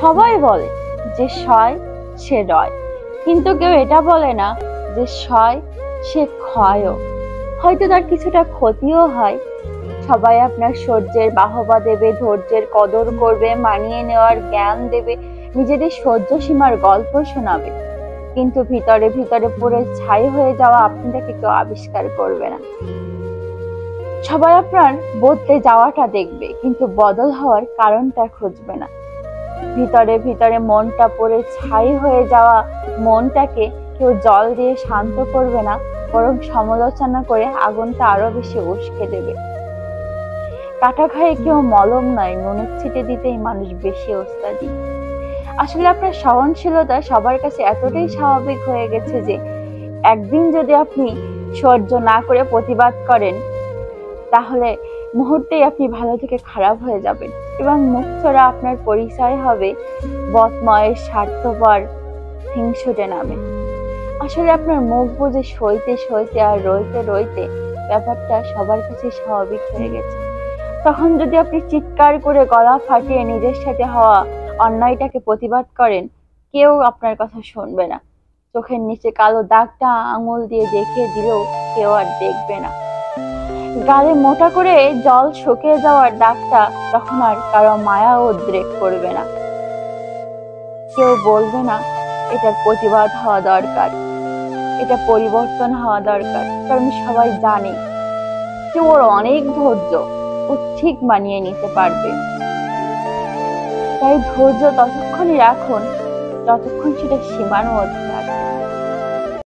সবাই বলে যে সয় সে রয়, কিন্তু কেউ এটা বলে না যে সয় সে ক্ষয়ও। হয়তো তার কিছুটা ক্ষতিও হয়। সবাই আপনার সহ্যের বাহবা দেবে, ধৈর্যের কদর করবে, মানিয়ে নেওয়ার জ্ঞান দেবে, নিজেদের সহ্য সীমার গল্প শোনাবে, কিন্তু ভিতরে ভিতরে পুরো ছাই হয়ে যাওয়া আপনাকে কেউ আবিষ্কার করবে না। সবাই আপনার বদলে যাওয়াটা দেখবে, কিন্তু বদল হওয়ার কারণটা খুঁজবে না। ভিতরে ভিতরে মনটা পড়ে ছাই হয়ে যাওয়া মনটাকে কেউ জল দিয়ে শান্ত করবে না, বরং সমালোচনা করে আগুনটা আরো বেশি উস্কে দেবে। কাটা ঘায়ে কেউ মলম নয়, নুনের ছিটে দিতেই মানুষ বেশি ওস্তাদি। আসলে আপনার সহনশীলতা সবার কাছে এতটাই স্বাভাবিক হয়ে গেছে যে একদিন যদি আপনি সহ্য না করে প্রতিবাদ করেন, তাহলে মুহূর্তেই আপনি ভালো থেকে খারাপ হয়ে যাবেন এবং মুখ চোরা আপনার পরিচয় হবে বদময়, স্বার্থপর, হিংসুটে নামে। আসলে আপনার মুখ বুঝে সইতে সইতে আর রইতে রইতে ব্যাপারটা সবার কাছে স্বাভাবিক হয়ে গেছে। তখন যদি আপনি চিৎকার করে গলা ফাটিয়ে নিজের সাথে হওয়া অন্যায়টাকে প্রতিবাদ করেন, কেউ আপনার কথা শুনবে না। চোখের নিচে কালো দাগটা আঙুল দিয়ে দেখিয়ে দিলেও কেউ আর দেখবে না। গালে মোটা করে জল শুকিয়ে যাওয়ার দাগটা তখন আর কারো মায়া উদ্রেক করবে না। কেউ বলবে না এটার প্রতিবাদ হওয়া দরকার, এটা পরিবর্তন হওয়া দরকার, কারণ সবাই জানে যে ওর অনেক ধৈর্য, ও ঠিক মানিয়ে নিতে পারবে। তাই ধৈর্য ততক্ষণই রাখুন যতক্ষণ সেটা সীমার মধ্যে